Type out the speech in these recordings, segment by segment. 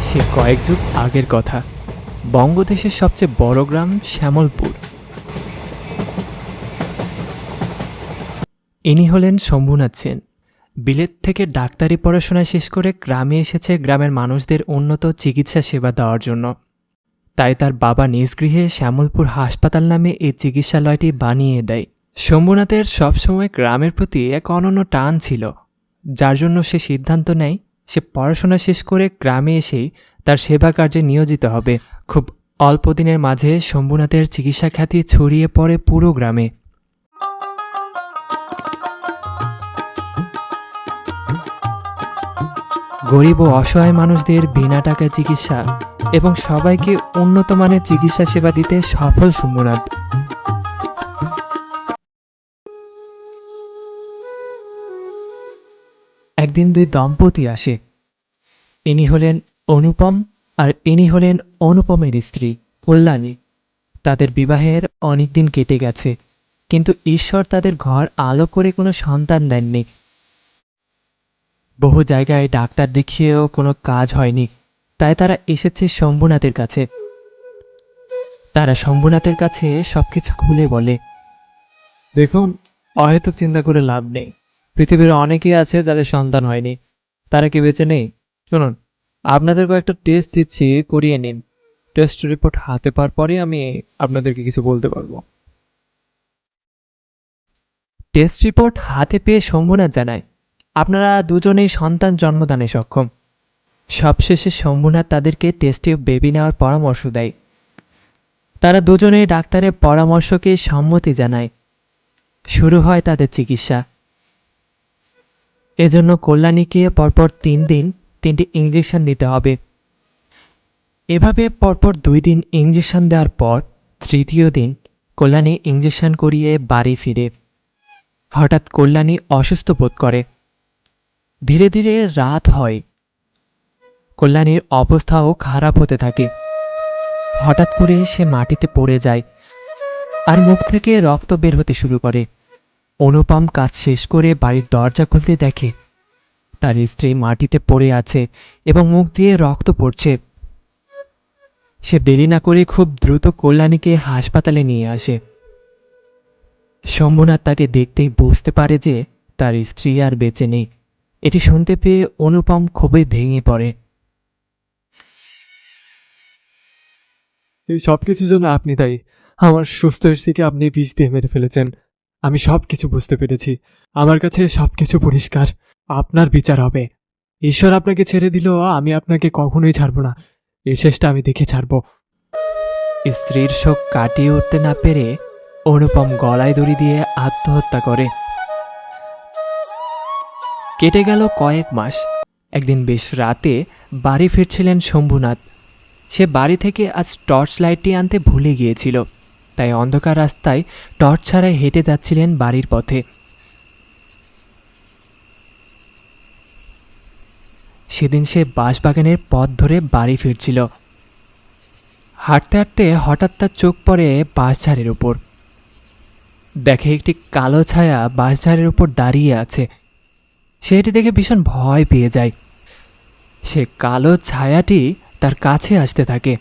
সে কয়েক যুগ আগের কথা। বঙ্গদেশের সবচেয়ে বড় গ্রাম শ্যামলপুর। ইনি হলেন শম্ভুনাথ সেন। বিলেত থেকে ডাক্তারি পড়াশোনা শেষ করে গ্রামে এসেছে গ্রামের মানুষদের উন্নত চিকিৎসা সেবা দেওয়ার জন্য। তাই তার বাবা নিজ গৃহে শ্যামলপুর হাসপাতাল নামে এই চিকিৎসালয়টি বানিয়ে দেয়। শম্ভুনাথের সবসময় গ্রামের প্রতি এক অনন্য টান ছিল, যার জন্য সে সিদ্ধান্ত নেয় সে পড়াশোনা শেষ করে গ্রামে এসেই তার সেবা কার্যে নিয়োজিত হবে। খুব অল্প দিনের মাঝে শম্ভুনাথের চিকিৎসা খ্যাতি ছড়িয়ে পড়ে পুরো গ্রামে। গরিব ও অসহায় মানুষদের বিনা টাকায় চিকিৎসা এবং সবাইকে উন্নত মানের চিকিৎসা সেবা দিতে সফল শম্ভুনাথ। একদিন দুই দম্পতি আসে। ইনি হলেন অনুপম আর ইনি হলেন অনুপমের স্ত্রী কল্যাণী। তাদের বিবাহের অনেক দিন কেটে গেছে, কিন্তু ঈশ্বর তাদের ঘর আলো করে কোনো সন্তান দেননি। বহু জায়গায় ডাক্তার দেখিয়েও কোনো কাজ হয়নি, তাই তারা এসেছে শম্ভুনাথের কাছে। তারা শম্ভুনাথের কাছে সবকিছু খুলে বলে। দেখুন, অহেতুক চিন্তা করে লাভ নেই। পৃথিবীর অনেকেই আছে যাদের সন্তান হয়নি, তারা কি বেঁচে নেই? শুনুন, আপনাদের কয়েকটা টেস্ট দিচ্ছি, করিয়ে নিন। টেস্ট রিপোর্ট হাতে পাওয়ার পরে আমি আপনাদেরকে কিছু বলতে পারবো। টেস্ট রিপোর্ট হাতে পেয়ে শম্ভুনাথ জানায়, আপনারা দুজনেই সন্তান জন্মদানে সক্ষম। সবশেষে শম্ভুনাথ তাদেরকে টেস্টে বেবি নেওয়ার পরামর্শ দেয়। তারা দুজনেই ডাক্তারের পরামর্শকে সম্মতি জানায়। শুরু হয় তাদের চিকিৎসা। এজন্য কল্যাণীকে পরপর 3 দিন 3টি ইঞ্জেকশন দিতে হবে। এভাবে পরপর 2 দিন ইঞ্জেকশন দেওয়ার পর তৃতীয় দিন কল্যাণী ইঞ্জেকশন করিয়ে বাড়ি ফিরে। হঠাৎ কল্যাণী অসুস্থ বোধ করে। ধীরে ধীরে রাত হয়। কল্যাণীর অবস্থাও খারাপ হতে থাকে। হঠাৎ করে সে মাটিতে পড়ে যায় আর মুখ থেকে রক্ত বের হতে শুরু করে। অনুপম কাজ শেষ করে বাড়ির দরজা খুলতে দেখে তার স্ত্রী মাটিতে পড়ে আছে এবং মুখ দিয়ে রক্ত পড়ছে। সে দেরি না করে খুব দ্রুত কল্যাণীকে হাসপাতালে নিয়ে আসে। শম্ভুনাথ তাকে দেখতেই বুঝতে পারে যে তার স্ত্রী আর বেঁচে নেই। এটি শুনতে পেয়ে অনুপম খুবই ভেঙে পড়ে। এই সব কিছুর জন্য আপনি দায়ী। আমার সুস্থ স্ত্রীকে আপনি বিষ দিয়ে মেরে ফেলেছেন। আমি সব কিছু বুঝতে পেরেছি। আমার কাছে সব কিছু পরিষ্কার। আপনার বিচার হবে। ঈশ্বর আপনাকে ছেড়ে দিল, আমি আপনাকে কখনোই ছাড়ব না। এই শেষটা আমি দেখে ছাড়ব। স্ত্রীর শোক কাটিয়ে উঠতে না পেরে অনুপম গলায় দড়ি দিয়ে আত্মহত্যা করে। কেটে গেল কয়েক মাস। একদিন বেশ রাতে বাড়ি ফিরছিলেন শম্ভুনাথ। সে বাড়ি থেকে আজ টর্চ লাইটটি আনতে ভুলে গিয়েছিল, তাই অন্ধকার রাস্তায় টর্চ ছাড়াই হেঁটে যাচ্ছিলেন বাড়ির পথে। সেদিন সে বাঁশবাগানের পথ ধরে বাড়ি ফিরছিল। হাঁটতে হাঁটতে হঠাৎ তার চোখ পড়ে বাঁশঝাড়ের উপর। দেখে একটি কালো ছায়া বাঁশঝাড়ের উপর দাঁড়িয়ে আছে। সে এটি দেখে ভীষণ ভয় পেয়ে যায়। সে কালো ছায়াটি তার কাছে আসতে থাকে।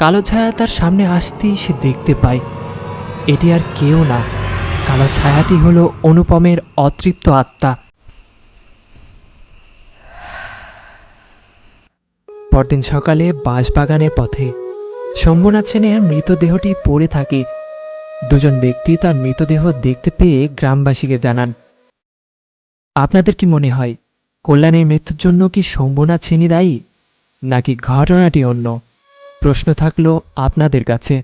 কালো ছায়া তার সামনে আসতেই সে দেখতে পায় এটি আর কেউ না, কালো ছায়াটি হলো অনুপমের অতৃপ্ত আত্মা। পরদিন সকালে বাঁশবাগানের পথে শম্ভুনাথ সেনের মৃতদেহটি পড়ে থাকে। দুজন ব্যক্তি তার মৃতদেহ দেখতে পেয়ে গ্রামবাসীকে জানান। আপনাদের কি মনে হয়, কল্যাণীর মৃত্যুর জন্য কি শম্ভুনাথ সেনই দায়ী, নাকি ঘটনাটি অন্য? প্রশ্ন থাকলো আপনাদের কাছে।